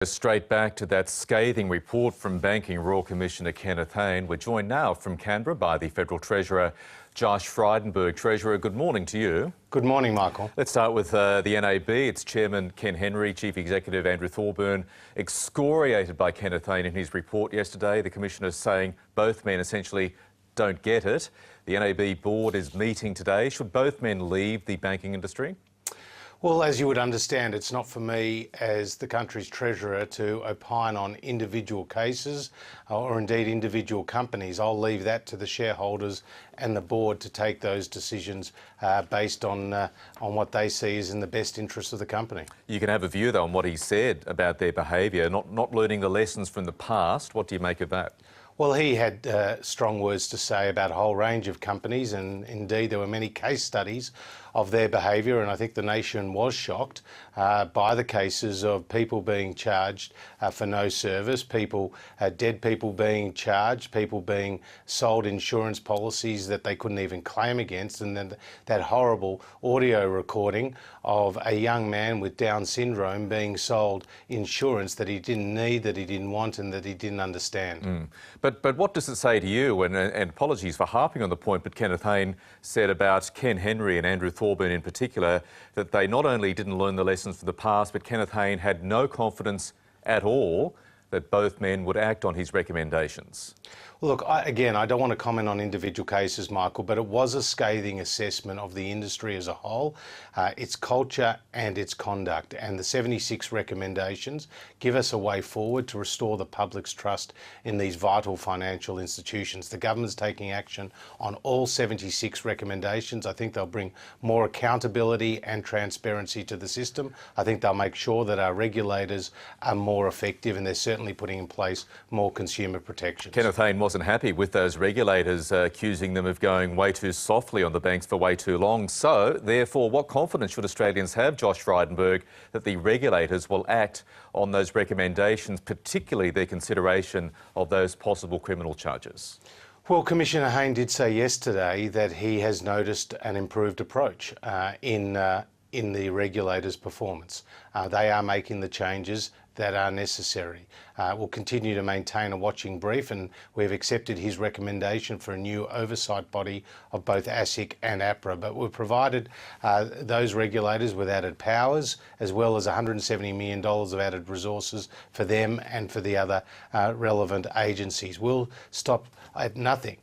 Straight back to that scathing report from Banking Royal Commissioner Kenneth Hayne. We're joined now from Canberra by the Federal Treasurer, Josh Frydenberg. Treasurer, good morning to you. Good morning, Michael. Let's start with the NAB. Its Chairman, Ken Henry, Chief Executive Andrew Thorburn, excoriated by Kenneth Hayne in his report yesterday. The Commissioner saying both men essentially don't get it. The NAB board is meeting today. Should both men leave the banking industry? Well, as you would understand, it's not for me as the country's Treasurer to opine on individual cases or indeed individual companies. I'll leave that to the shareholders and the board to take those decisions based on what they see is in the best interest of the company. You can have a view, though, on what he said about their behaviour, not learning the lessons from the past. What do you make of that? Well, he had strong words to say about a whole range of companies, and indeed there were many case studies of their behaviour, and I think the nation was shocked by the cases of people being charged for no service, dead people being charged, people being sold insurance policies that they couldn't even claim against, and then that horrible audio recording of a young man with Down syndrome being sold insurance that he didn't need, that he didn't want, and that he didn't understand. But what does it say to you, and apologies for harping on the point, but Kenneth Hayne said about Ken Henry and Andrew Thorburn in particular, that they not only didn't learn the lessons from the past, but Kenneth Hayne had no confidence at all that both men would act on his recommendations. Look, again, I don't want to comment on individual cases, Michael, but it was a scathing assessment of the industry as a whole, its culture and its conduct. And the 76 recommendations give us a way forward to restore the public's trust in these vital financial institutions. The government's taking action on all 76 recommendations. I think they'll bring more accountability and transparency to the system. I think they'll make sure that our regulators are more effective, and they're certainly putting in place more consumer protections. Kenneth Hayne wasn't happy with those regulators accusing them of going way too softly on the banks for way too long. So, therefore, what confidence should Australians have, Josh Frydenberg, that the regulators will act on those recommendations, particularly their consideration of those possible criminal charges? Well, Commissioner Hayne did say yesterday that he has noticed an improved approach in the regulators' performance. They are making the changes that are necessary. We'll continue to maintain a watching brief, and we've accepted his recommendation for a new oversight body of both ASIC and APRA, but we've provided those regulators with added powers, as well as $170 million of added resources for them and for the other relevant agencies. We'll stop at nothing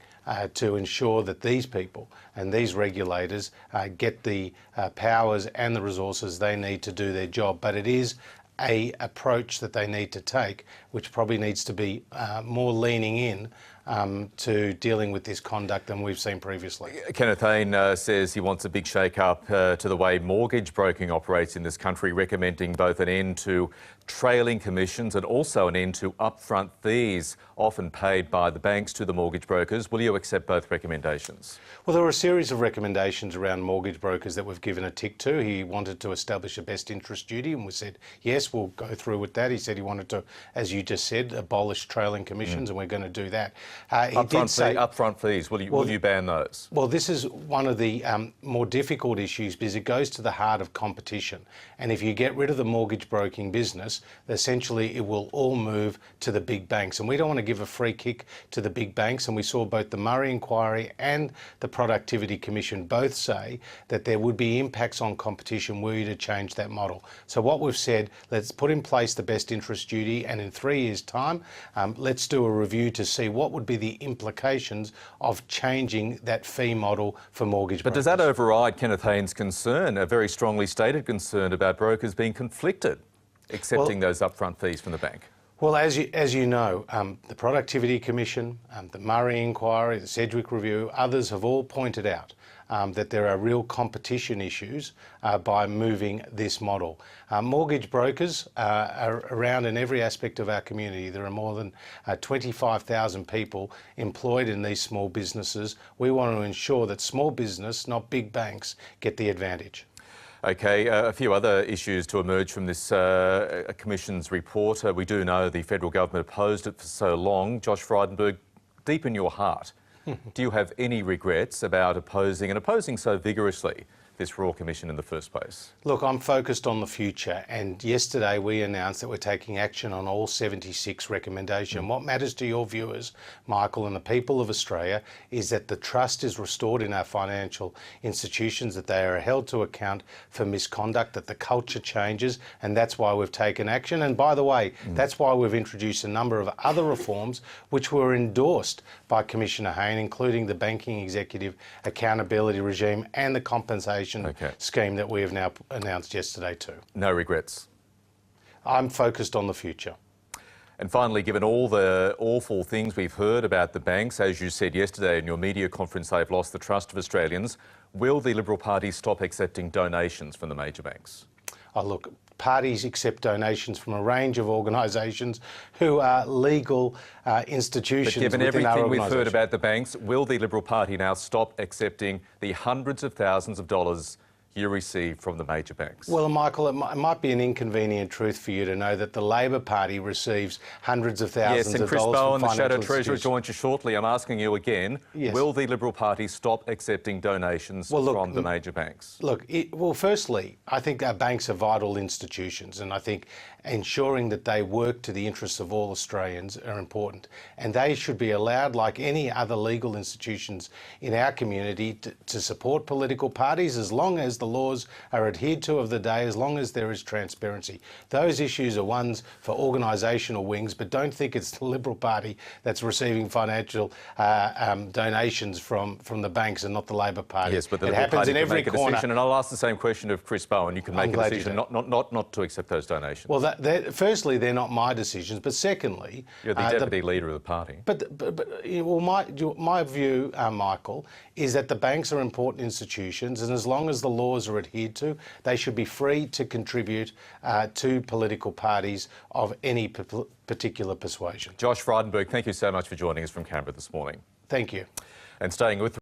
to ensure that these people and these regulators get the powers and the resources they need to do their job. But it is an approach that they need to take, which probably needs to be more leaning in to dealing with this conduct than we've seen previously. Kenneth Hayne says he wants a big shake-up to the way mortgage broking operates in this country, recommending both an end to trailing commissions and also an end to upfront fees often paid by the banks to the mortgage brokers. Will you accept both recommendations? Well, there were a series of recommendations around mortgage brokers that we've given a tick to. He wanted to establish a best interest duty, and we said, yes, we'll go through with that. He said he wanted to, as you just said, abolish trailing commissions, and we're going to do that. Upfront fees, will you ban those? Well, this is one of the more difficult issues because it goes to the heart of competition. And if you get rid of the mortgage broking business, essentially it will all move to the big banks. And we don't want to give a free kick to the big banks. And we saw both the Murray Inquiry and the Productivity Commission both say that there would be impacts on competition were you to change that model. So what we've said, let's put in place the best interest duty, and in 3 years' time, let's do a review to see what would be the implications of changing that fee model for mortgage brokers. But does that override Kenneth Hayne's concern, a very strongly stated concern about brokers being conflicted accepting those upfront fees from the bank? Well, as you know, the Productivity Commission, the Murray Inquiry, the Sedgwick Review, others have all pointed out that there are real competition issues by moving this model. Mortgage brokers are around in every aspect of our community. There are more than 25,000 people employed in these small businesses. We want to ensure that small business, not big banks, get the advantage. Okay, a few other issues to emerge from this Commission's report. We do know the federal government opposed it for so long. Josh Frydenberg, deep in your heart, do you have any regrets about opposing so vigorously this Royal Commission in the first place? Look, I'm focused on the future, and yesterday we announced that we're taking action on all 76 recommendations. What matters to your viewers, Michael, and the people of Australia is that the trust is restored in our financial institutions, that they are held to account for misconduct, that the culture changes, and that's why we've taken action. And by the way, that's why we've introduced a number of other reforms which were endorsed by Commissioner Hayne, including the Banking Executive Accountability Regime and the compensation scheme that we have now announced yesterday too. No regrets? I'm focused on the future. And finally, given all the awful things we've heard about the banks, as you said yesterday in your media conference, they've lost the trust of Australians, will the Liberal Party stop accepting donations from the major banks? Oh, look, parties accept donations from a range of organisations who are legal institutions. But given everything we've heard about the banks, will the Liberal Party now stop accepting the hundreds of thousands of dollars you receive from the major banks? Well, Michael, it might be an inconvenient truth for you to know that the Labor Party receives hundreds of thousands of dollars from financial institutions. Yes, and Chris Bowen, the Shadow Treasurer, joins you shortly. I'm asking you again, will the Liberal Party stop accepting donations from the major banks? Look, firstly, I think our banks are vital institutions, and I think ensuring that they work to the interests of all Australians are important. And they should be allowed, like any other legal institutions in our community, to support political parties as long as the laws are adhered to of the day, as long as there is transparency. Those issues are ones for organisational wings, but don't think it's the Liberal Party that's receiving financial donations from the banks and not the Labor Party. Yes, but the Liberal Party can make a decision, and I'll ask the same question of Chris Bowen. You can make a decision not to accept those donations. Well, firstly, they're not my decisions, but secondly... You're the deputy leader of the party. My view, Michael, is that the banks are important institutions, and as long as the laws are adhered to, they should be free to contribute to political parties of any particular persuasion. Josh Frydenberg, thank you so much for joining us from Canberra this morning. Thank you. And staying with